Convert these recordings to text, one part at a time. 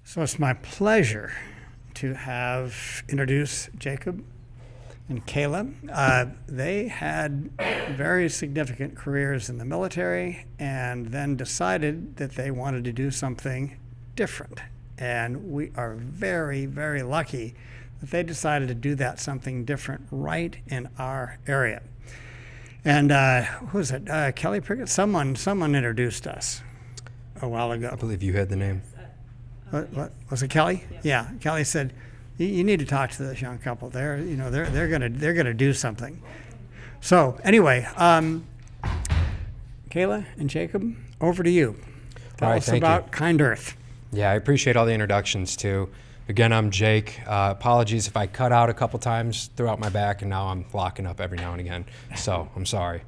So it's my pleasure to have introduce Jacob and Kayla. They had very significant careers in the military and then decided that they wanted to do something different. And we are very, very lucky that they decided to do that something different right in our area. And who was it? Kelly Prickett? Someone introduced us a while ago. I believe you had the name. What was it, Kelly? Yeah. Kelly said, "You need to talk to this young couple. They're gonna do something." So anyway, Kayla and Jacob, over to you. Tell us about Kind Earth. Yeah, I appreciate all the introductions too. Again, I'm Jake. Apologies if I cut out a couple times throughout my back, and now I'm locking up every now and again. So I'm sorry.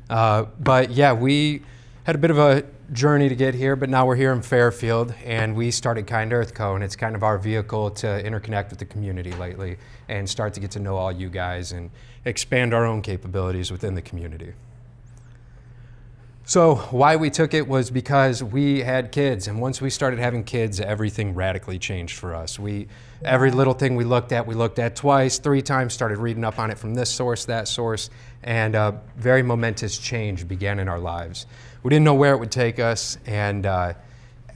But yeah, we had a bit of a journey to get here, but now we're here in Fairfield, and we started Kind Earth Co., and it's kind of our vehicle to interconnect with the community lately and start to get to know all you guys and expand our own capabilities within the community. So why we took it was because we had kids, and once we started having kids, everything radically changed for us. Every little thing we looked at twice, 3 times, started reading up on it from this source, that source, and a very momentous change began in our lives. We didn't know where it would take us, and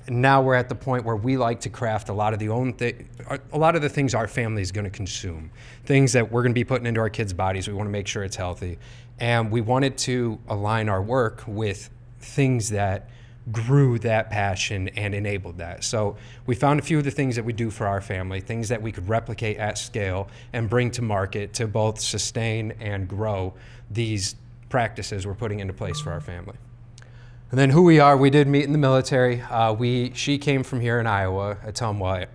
now we're at the point where we like to craft a lot of the things our family is going to consume, things that we're going to be putting into our kids' bodies. We want to make sure it's healthy, and we wanted to align our work with things that grew that passion and enabled that. So we found a few of the things that we do for our family, things that we could replicate at scale and bring to market to both sustain and grow these practices we're putting into place for our family. And then who we are, we did meet in the military. She came from here in Iowa, Ottumwa,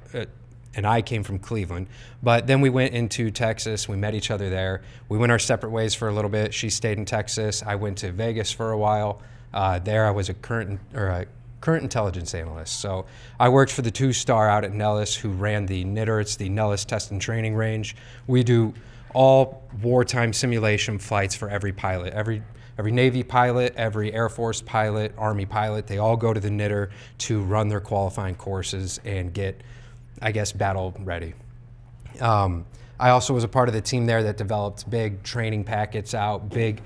and I came from Cleveland. But then we went into Texas. We met each other there. We went our separate ways for a little bit. She stayed in Texas. I went to Vegas for a while. There I was a current intelligence analyst. So I worked for the 2-star out at Nellis, who ran the NITR. It's the Nellis Test and Training Range. We do all wartime simulation flights for every pilot. Every Navy pilot, every Air Force pilot, Army pilot, they all go to the NITR to run their qualifying courses and get, I guess, battle ready. I also was a part of the team there that developed big training packets out, big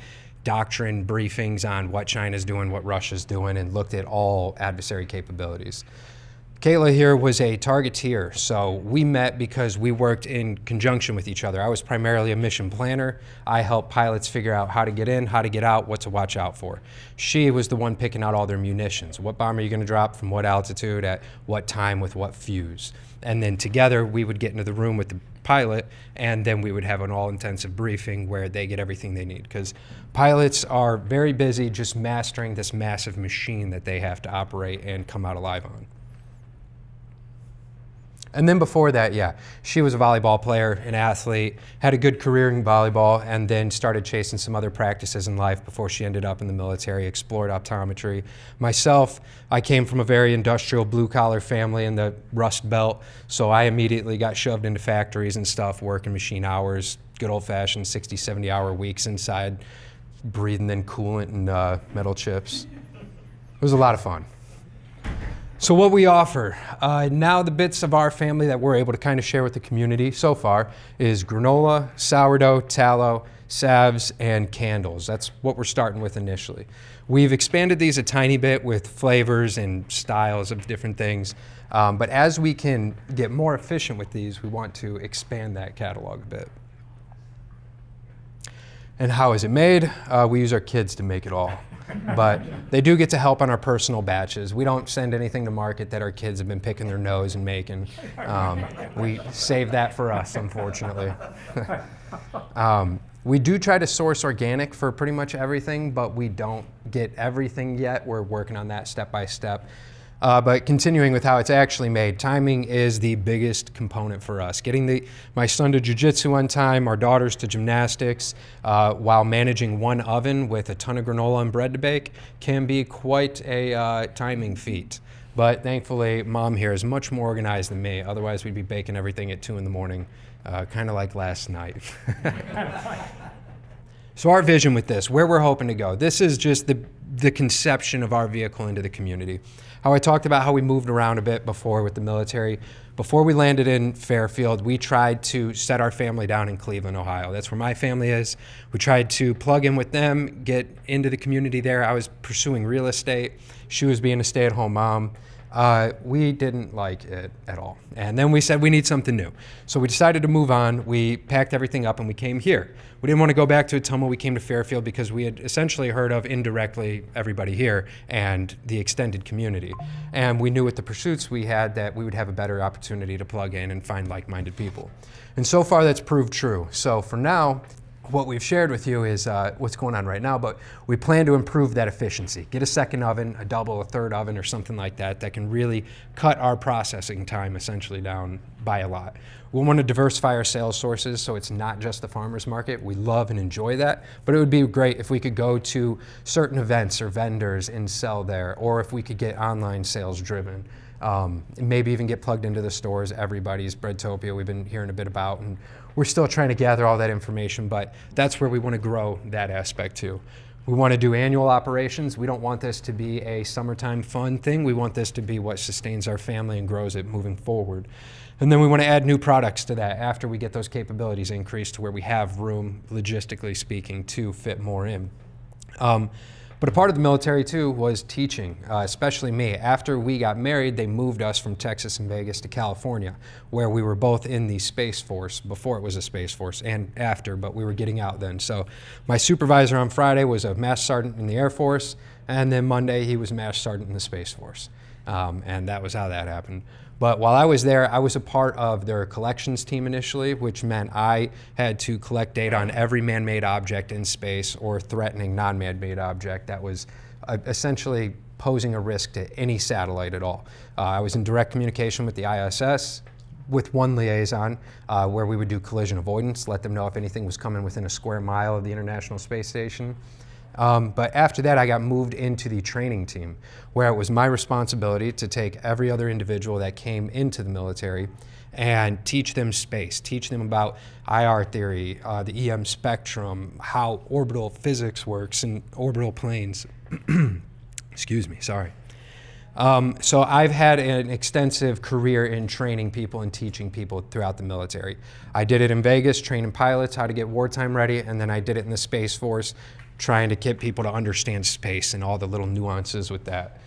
doctrine briefings on what China's doing, what Russia's doing, and looked at all adversary capabilities. Kayla here was a targeteer, so we met because we worked in conjunction with each other. I was primarily a mission planner. I helped pilots figure out how to get in, how to get out, what to watch out for. She was the one picking out all their munitions. What bomb are you going to drop from what altitude, at what time, with what fuse? And then together we would get into the room with the pilot, and then we would have an all-intensive briefing where they get everything they need, because pilots are very busy just mastering this massive machine that they have to operate and come out alive on. And then before that, yeah, she was a volleyball player, an athlete, had a good career in volleyball, and then started chasing some other practices in life before she ended up in the military, explored optometry. Myself, I came from a very industrial blue-collar family in the Rust Belt, so I immediately got shoved into factories and stuff, working machine hours, good old-fashioned 60, 70-hour weeks inside, breathing in coolant and metal chips. It was a lot of fun. So what we offer, now the bits of our family that we're able to kind of share with the community so far is granola, sourdough, tallow, salves, and candles. That's what we're starting with initially. We've expanded these a tiny bit with flavors and styles of different things, but as we can get more efficient with these, we want to expand that catalog a bit. And how is it made? We use our kids to make it all. But they do get to help on our personal batches. We don't send anything to market that our kids have been picking their nose and making. We save that for us, unfortunately. We do try to source organic for pretty much everything, but we don't get everything yet. We're working on that step by step. But continuing with how it's actually made, timing is the biggest component for us. Getting my son to jiu-jitsu on time, our daughters to gymnastics, while managing one oven with a ton of granola and bread to bake can be quite a timing feat. But thankfully, Mom here is much more organized than me. Otherwise, we'd be baking everything at 2 in the morning, kind of like last night. So our vision with this, where we're hoping to go, this is just the the conception of our vehicle into the community. How I talked about how we moved around a bit before with the military. Before we landed in Fairfield, we tried to set our family down in Cleveland, Ohio. That's where my family is. We tried to plug in with them, get into the community there. I was pursuing real estate. She was being a stay-at-home mom. We didn't like it at all. And then we said we need something new. So we decided to move on. We packed everything up and we came here. We didn't want to go back to Ottumwa. We came to Fairfield because we had essentially heard of indirectly everybody here and the extended community. And we knew with the pursuits we had that we would have a better opportunity to plug in and find like-minded people. And so far that's proved true. So for now, what we've shared with you is what's going on right now, but we plan to improve that efficiency. Get a second oven, a double, a third oven, or something like that that can really cut our processing time essentially down by a lot. We want to diversify our sales sources so it's not just the farmer's market. We love and enjoy that, but it would be great if we could go to certain events or vendors and sell there, or if we could get online sales driven. Maybe even get plugged into the stores. Everybody's Breadtopia we've been hearing a bit about, and we're still trying to gather all that information, but that's where we want to grow that aspect too. We want to do annual operations. We don't want this to be a summertime fun thing. We want this to be what sustains our family and grows it moving forward. And then we want to add new products to that after we get those capabilities increased to where we have room, logistically speaking, to fit more in. But a part of the military too was teaching, especially me. After we got married, they moved us from Texas and Vegas to California, where we were both in the Space Force, before it was a Space Force, and after, but we were getting out then. So my supervisor on Friday was a Master Sergeant in the Air Force, and then Monday he was Master Sergeant in the Space Force. And that was how that happened. But while I was there, I was a part of their collections team initially, which meant I had to collect data on every man-made object in space or threatening non-man-made object that was essentially posing a risk to any satellite at all. I was in direct communication with the ISS, with one liaison, where we would do collision avoidance, let them know if anything was coming within a square mile of the International Space Station. But after that, I got moved into the training team, where it was my responsibility to take every other individual that came into the military and teach them space, teach them about IR theory, the EM spectrum, how orbital physics works and orbital planes. Excuse me, sorry. So I've had an extensive career in training people and teaching people throughout the military. I did it in Vegas, training pilots how to get wartime ready, and then I did it in the Space Force, trying to get people to understand space and all the little nuances with that.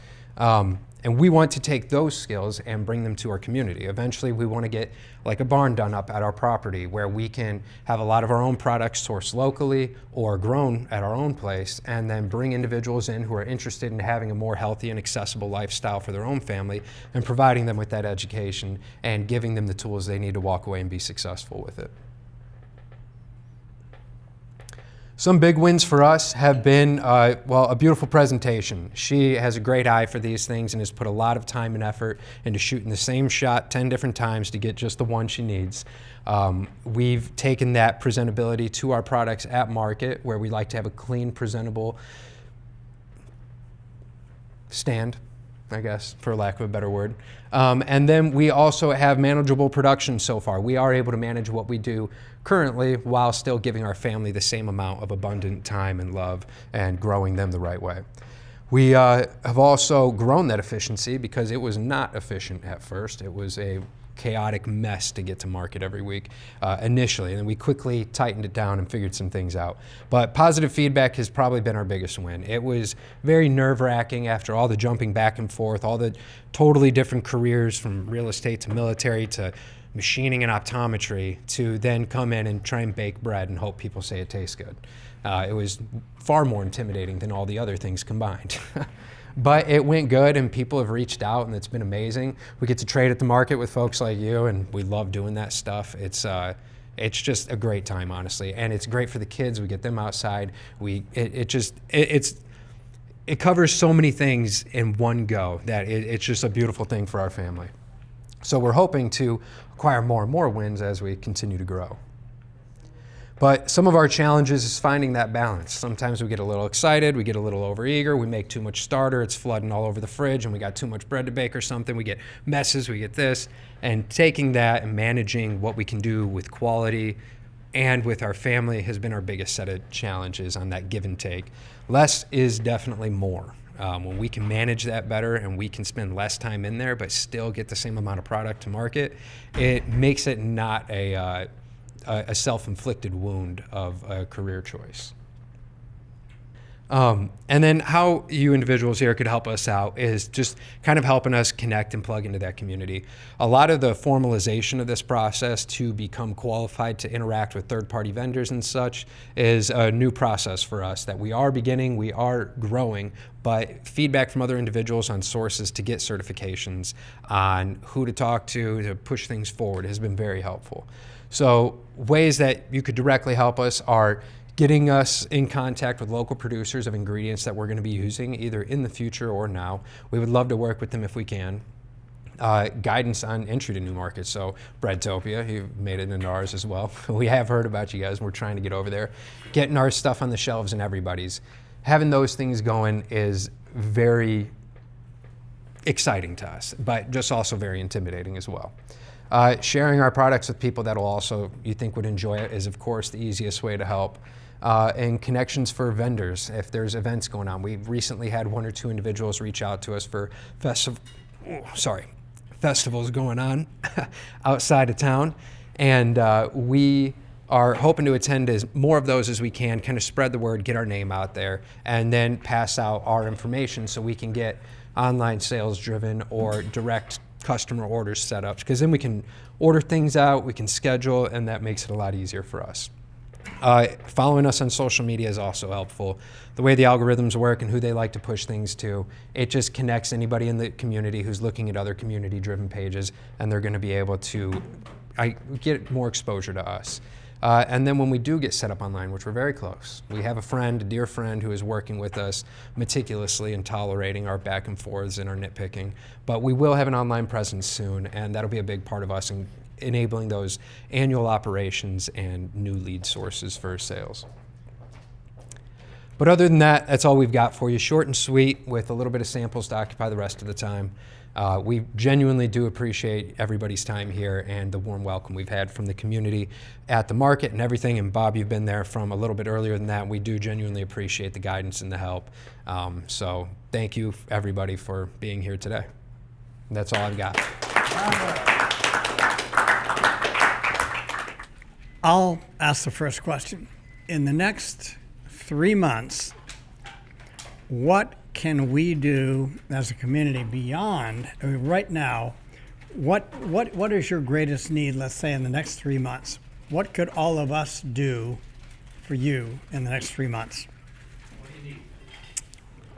And we want to take those skills and bring them to our community. Eventually, we want to get like a barn done up at our property where we can have a lot of our own products sourced locally or grown at our own place, and then bring individuals in who are interested in having a more healthy and accessible lifestyle for their own family and providing them with that education and giving them the tools they need to walk away and be successful with it. Some big wins for us have been, well, a beautiful presentation. She has a great eye for these things and has put a lot of time and effort into shooting the same shot 10 different times to get just the one she needs. We've taken that presentability to our products at market, where we like to have a clean, presentable stand, I guess, for lack of a better word. And then we also have manageable production so far. We are able to manage what we do currently while still giving our family the same amount of abundant time and love and growing them the right way. We have also grown that efficiency because it was not efficient at first. It was a chaotic mess to get to market every week initially, and then we quickly tightened it down and figured some things out. But positive feedback has probably been our biggest win. It was very nerve-wracking after all the jumping back and forth, all the totally different careers from real estate to military to machining and optometry, to then come in and try and bake bread and hope people say it tastes good. It was far more intimidating than all the other things combined. But it went good, and people have reached out, and it's been amazing. We get to trade at the market with folks like you, and we love doing that stuff. It's just a great time, honestly, and it's great for the kids. We get them outside. It covers so many things in one go that it's just a beautiful thing for our family. So we're hoping to acquire more and more wins as we continue to grow. But some of our challenges is finding that balance. Sometimes we get a little excited, we get a little overeager, we make too much starter, it's flooding all over the fridge, and we got too much bread to bake or something, we get messes, we get this. And taking that and managing what we can do with quality, and with our family has been our biggest set of challenges on that give and take. Less is definitely more. When we can manage that better and we can spend less time in there but still get the same amount of product to market, it makes it not a self-inflicted wound of a career choice. And then how you individuals here could help us out is just kind of helping us connect and plug into that community. A lot of the formalization of this process to become qualified to interact with third-party vendors and such is a new process for us that we are beginning, we are growing, but feedback from other individuals on sources to get certifications, on who to talk to push things forward has been very helpful. So ways that you could directly help us are getting us in contact with local producers of ingredients that we're going to be using either in the future or now. We would love to work with them if we can. Guidance on entry to new markets. So Breadtopia, you made it into ours as well. We have heard about you guys and we're trying to get over there. Getting our stuff on the shelves and everybody's. Having those things going is very exciting to us, but just also very intimidating as well. Sharing our products with people that will also, you think would enjoy it is of course the easiest way to help. And connections for vendors if there's events going on. We've recently had 1 or 2 individuals reach out to us for festivals going on outside of town. And we are hoping to attend as more of those as we can, kind of spread the word, get our name out there, and then pass out our information so we can get online sales driven or direct customer orders set up, because then we can order things out, we can schedule, and that makes it a lot easier for us. Following us on social media is also helpful. The way the algorithms work and who they like to push things to, it just connects anybody in the community who's looking at other community-driven pages, and they're going to be able to get more exposure to us. And then when we do get set up online, which we're very close, we have a dear friend who is working with us meticulously and tolerating our back and forths and our nitpicking. But we will have an online presence soon, and that'll be a big part of us in enabling those annual operations and new lead sources for sales. But other than that, that's all we've got for you. Short and sweet with a little bit of samples to occupy the rest of the time. We genuinely do appreciate everybody's time here and the warm welcome we've had from the community at the market and everything. And Bob, you've been there from a little bit earlier than that. We do genuinely appreciate the guidance and the help. So thank you everybody for being here today. And that's all I've got. I'll ask the first question. In the next 3 months, what can we do as a community beyond, I mean, right now, what is your greatest need, let's say, in the next 3 months? What could all of us do for you in the next 3 months?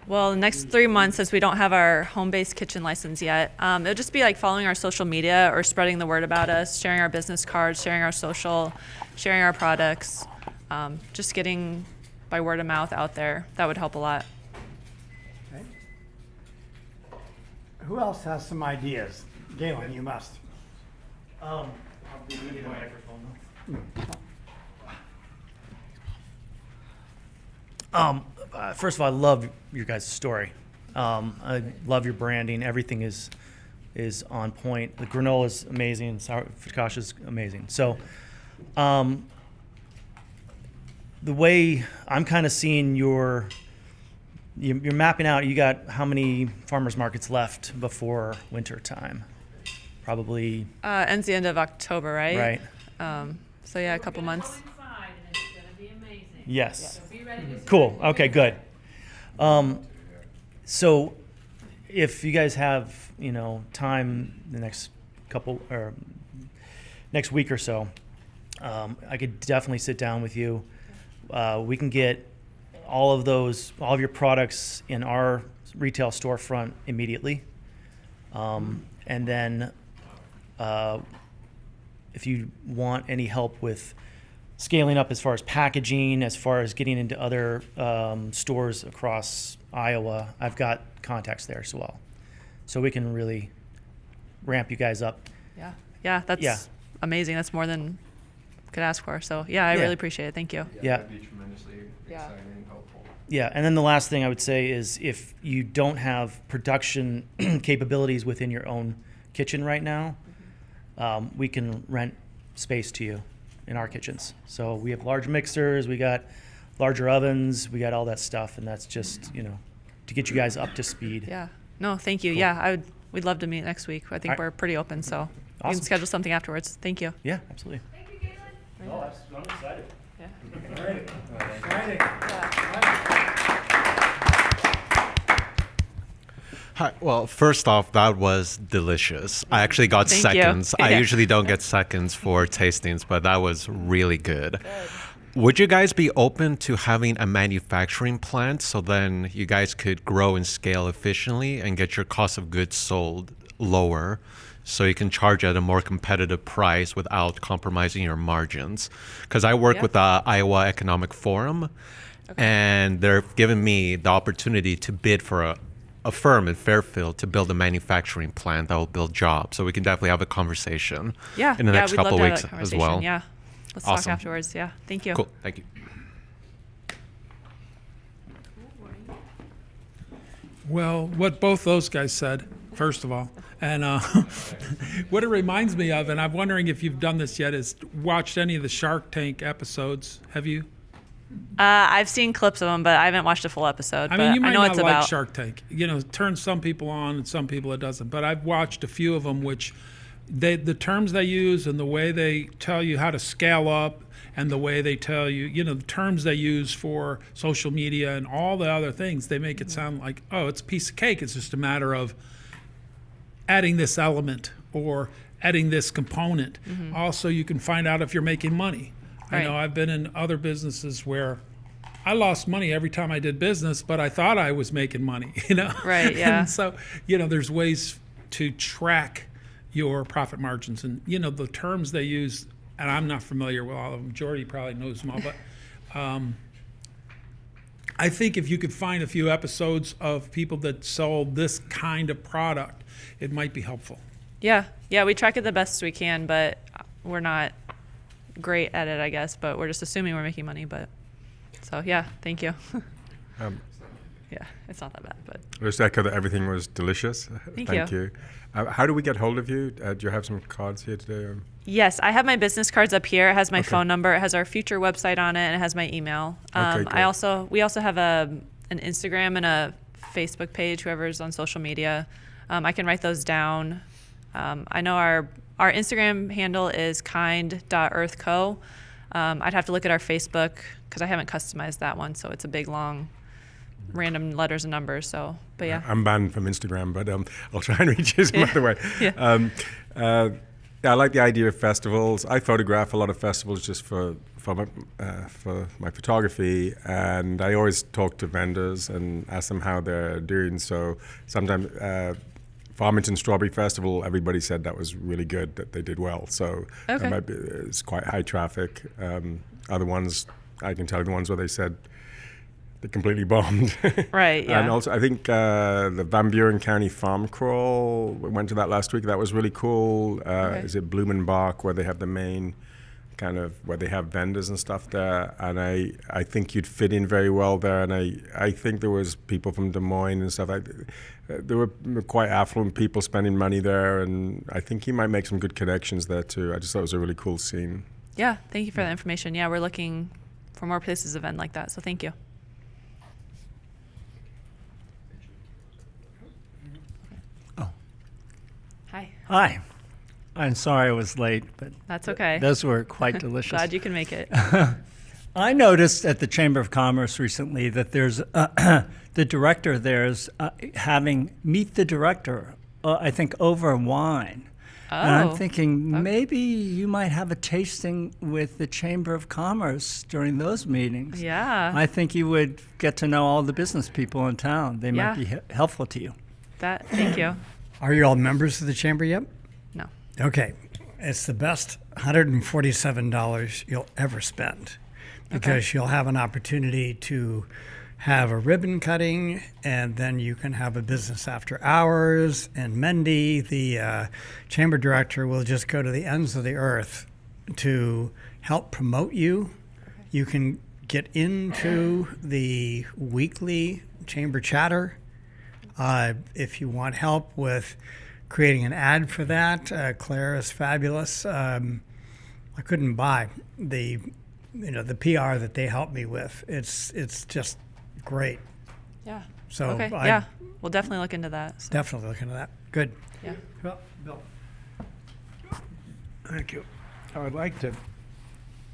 Well, the next 3 months, since we don't have our home-based kitchen license yet, it'll just be like following our social media or spreading the word about us, sharing our business cards, sharing our social, sharing our products, just getting by word of mouth out there. That would help a lot. Okay. Who else has some ideas? Galen, you must. I'll be the microphone. First of all, I love your guys' story. I love your branding. Everything is on point. The granola is amazing. Focaccia is amazing. So, the way I'm kind of seeing you're mapping out. You got how many farmers markets left before winter time? Probably. Ends the end of October, right? Right. So yeah, a couple months. Yes. Cool. Okay, good. So if you guys have, time the next couple or next week or so, I could definitely sit down with you. We can get all of your products in our retail storefront immediately. And then if you want any help with scaling up as far as packaging, as far as getting into other stores across Iowa, I've got contacts there as well. So we can really ramp you guys up. Yeah, that's amazing. That's more than I could ask for. So yeah, I really appreciate it. Thank you. Yeah, that'd be tremendously exciting and helpful. Yeah, and then the last thing I would say is if you don't have production capabilities within your own kitchen right now, we can rent space to you in our kitchens. So we have large mixers, we got larger ovens, we got all that stuff, and that's just, to get you guys up to speed. Yeah. No, thank you. Cool. Yeah, we'd love to meet next week. I think All right. we're pretty open, so we Awesome. can schedule something afterwards. Thank you. Yeah, absolutely. Thank you, Caitlin. Oh, I'm excited. Hi. Well, first off, that was delicious. I actually got Thank you. seconds. I Yeah. usually don't get seconds for tastings, but that was really good. Would you guys be open to having a manufacturing plant so then you guys could grow and scale efficiently and get your cost of goods sold lower so you can charge at a more competitive price without compromising your margins? Because I work Yeah. with the Iowa Economic Forum, and they're giving me the opportunity to bid for a firm in Fairfield to build a manufacturing plant that will build jobs. So we can definitely have a conversation Yeah. in the next we'd couple love to weeks have that as conversation. well. Yeah. Let's Awesome. talk afterwards. Yeah. Thank you. Cool. Thank you. Well, what both those guys said, first of all, and what it reminds me of, and I'm wondering if you've done this yet, is watched any of the Shark Tank episodes. Have you? I've seen clips of them, but I haven't watched a full episode. I but mean, you might I know not it's like about. Shark Tank. It turns some people on and some people it doesn't. But I've watched a few of them, which the terms they use and the way they tell you how to scale up and the way they tell you, the terms they use for social media and all the other things, they make it sound like, oh, it's a piece of cake. It's just a matter of adding this element or adding this component. Also, you can find out if you're making money. I know Right. I've been in other businesses where I lost money every time I did business, but I thought I was making money, Right, yeah. And so, there's ways to track your profit margins and, the terms they use, and I'm not familiar with all of them. Jordy probably knows them all, but I think if you could find a few episodes of people that sold this kind of product, it might be helpful. Yeah. Yeah. We track it the best we can, but we're not great at it, I guess. But we're just assuming we're making money. But so yeah. Thank you. Yeah. It's not that bad, but Just echo that everything was delicious. Thank you. How do we get hold of you? Do you have some cards here today? yes, I have my business cards up here. It has my Okay. phone number. It has our future website on it, and it has my email. Okay, great. We also have an Instagram and a Facebook page. Whoever's on social media, I can write those down. I know our Instagram handle is kind.earthco. I'd have to look at our Facebook because I haven't customized that one, so it's a big long random letters and numbers. So, but yeah. I'm banned from Instagram, but I'll try and reach you some other way. Yeah. I like the idea of festivals. I photograph a lot of festivals just for my photography, and I always talk to vendors and ask them how they're doing. So sometimes Farmington Strawberry Festival, everybody said that was really good, that they did well. So Okay. it's quite high traffic. Other ones, I can tell you the ones where they said they completely bombed. Right, yeah. And also, I think the Van Buren County Farm Crawl, we went to that last week. That was really cool. Okay. Is it Blumenbach, where they have the main kind of, where they have vendors and stuff there. And I think you'd fit in very well there. And I think there was people from Des Moines and stuff. There were quite affluent people spending money there. And I think you might make some good connections there too. I just thought it was a really cool scene. Yeah, thank you for that information. Yeah, we're looking for more places to vend like that, so thank you. Hi, Hi. I'm sorry I was late, but that's okay. those were quite delicious. Glad you can make it. I noticed at the Chamber of Commerce recently that there's the director there is having meet the director, I think over wine. And Oh, I'm thinking maybe you might have a tasting with the Chamber of Commerce during those meetings. yeah, I think you would get to know all the business people in town. They Yeah. might be helpful to you. thank you. Are you all members of the chamber yet? No. Okay. It's the best $147 you'll ever spend because you'll have an opportunity to have a ribbon cutting, and then you can have a business after hours. And Mendy, the chamber director, will just go to the ends of the earth to help promote you. You can get into the weekly chamber chatter. If you want help with creating an ad for that, Claire is fabulous. I couldn't buy the the PR that they helped me with. It's just great. Yeah. So Okay. I Yeah. We'll definitely look into that. So, definitely look into that. Good. yeah. Well, Bill. Thank you. I would like to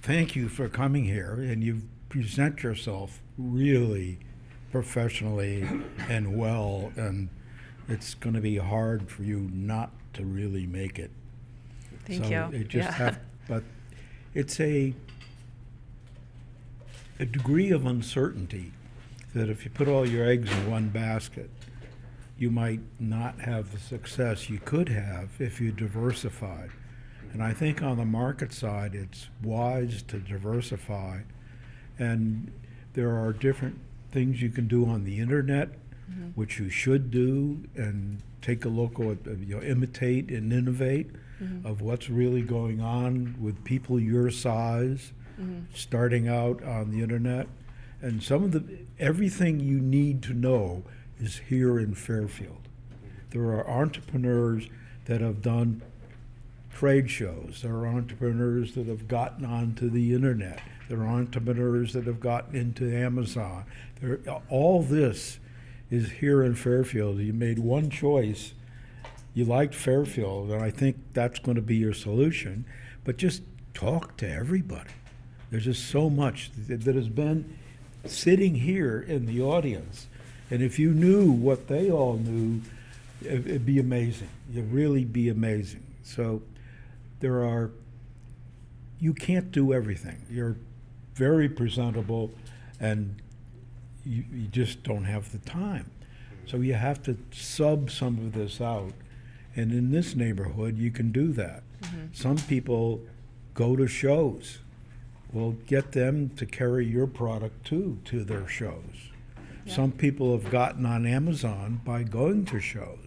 thank you for coming here, and you present yourself really professionally and well, and it's going to be hard for you not to really make it. Thank So you. It just Yeah. but it's a degree of uncertainty that if you put all your eggs in one basket, you might not have the success you could have if you diversified. And I think on the market side, it's wise to diversify. And there are different things you can do on the internet, which you should do, and take a look at, imitate and innovate of what's really going on with people your size, starting out on the internet. And everything you need to know is here in Fairfield. There are entrepreneurs that have done trade shows. There are entrepreneurs that have gotten onto the internet. There are entrepreneurs that have gotten into Amazon. All this is here in Fairfield. You made one choice. You liked Fairfield, and I think that's going to be your solution. But just talk to everybody. There's just so much that has been sitting here in the audience. And if you knew what they all knew, it'd be amazing. It'd really be amazing. So you can't do everything. You're very presentable, and you just don't have the time. So you have to sub some of this out. And in this neighborhood, you can do that. Some people go to shows. Well, get them to carry your product too to their shows. Yeah. Some people have gotten on Amazon by going to shows.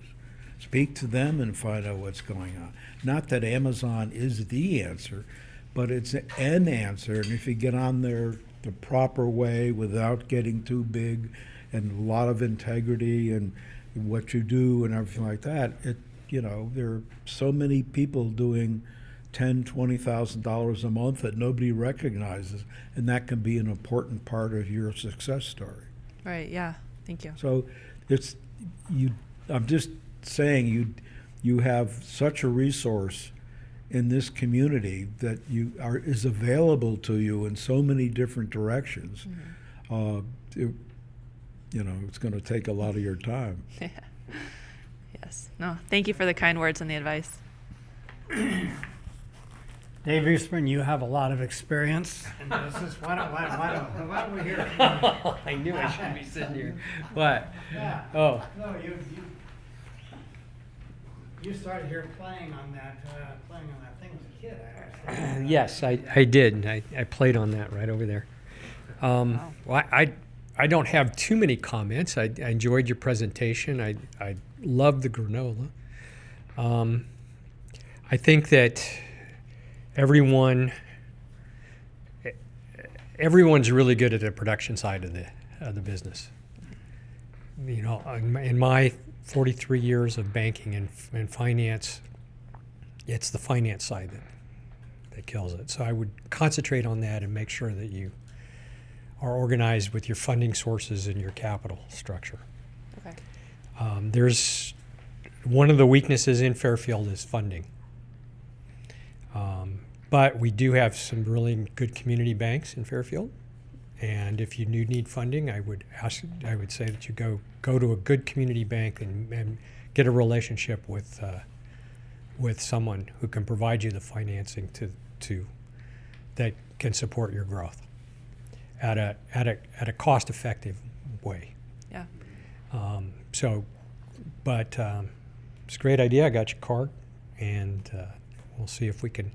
Speak to them and find out what's going on. Not that Amazon is the answer, but it's an answer. And if you get on there the proper way without getting too big, and a lot of integrity and what you do and everything like that, there are so many people doing $10,000-$20,000 a month that nobody recognizes, and that can be an important part of your success story. Right. Yeah. Thank you. So I'm just saying you have such a resource in this community that is available to you in so many different directions. It's going to take a lot of your time. Yes. No. Thank you for the kind words and the advice. Dave Eastman, you have a lot of experience in business. Why don't we hear it from you? I knew I shouldn't be sitting here. What? Yeah. Oh, No, you started here playing on that thing as a kid. I understand. yes, I did. I played on that right over there. Well, I don't have too many comments. I enjoyed your presentation. I loved the granola. I think that everyone's really good at the production side of the business. In my 43 years of banking and finance, it's the finance side that kills it. So I would concentrate on that and make sure that you are organized with your funding sources and your capital structure. Okay. There's one of the weaknesses in Fairfield is funding. But we do have some really good community banks in Fairfield. And if you do need funding, I would say that you go to a good community bank and get a relationship with someone who can provide you the financing to that can support your growth at a cost-effective way. Yeah. It's a great idea. I got your card, and we'll see if we can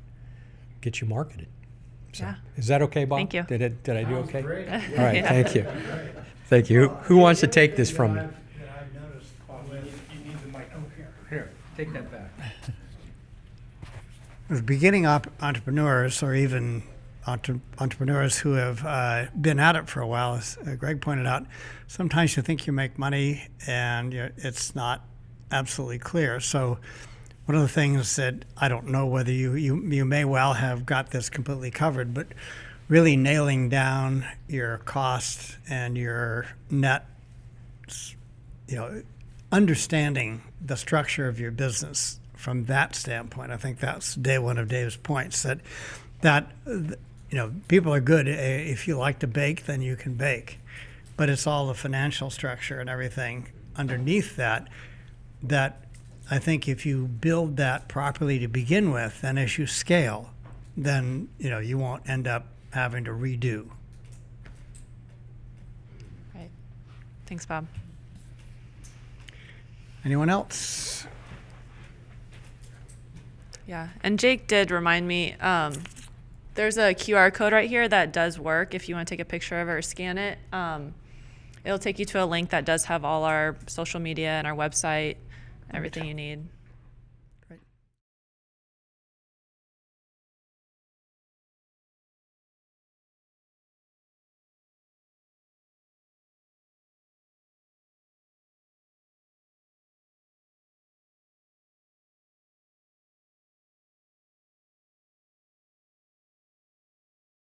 get you marketed. So, Yeah. is that okay, Bob? Thank you. Did I do okay? Great. All right. Yeah. Thank you. Thank you. Who wants to take this from me? That I've noticed You need the mic. Here, take that back. with beginning entrepreneurs, or even entrepreneurs who have been at it for a while, as Greg pointed out, sometimes you think you make money and it's not absolutely clear. So one of the things that I don't know whether you may well have got this completely covered, but really nailing down your costs and your net, understanding the structure of your business from that standpoint. I think that's one of Dave's points, that people are good. If you like to bake, then you can bake, but it's all the financial structure and everything underneath that I think if you build that properly to begin with, then as you scale, then you won't end up having to redo. Right. Thanks, Bob. Anyone else? Yeah, and Jake did remind me, there's a QR code right here that does work if you want to take a picture of it or scan it. It'll take you to a link that does have all our social media and our website, everything you need.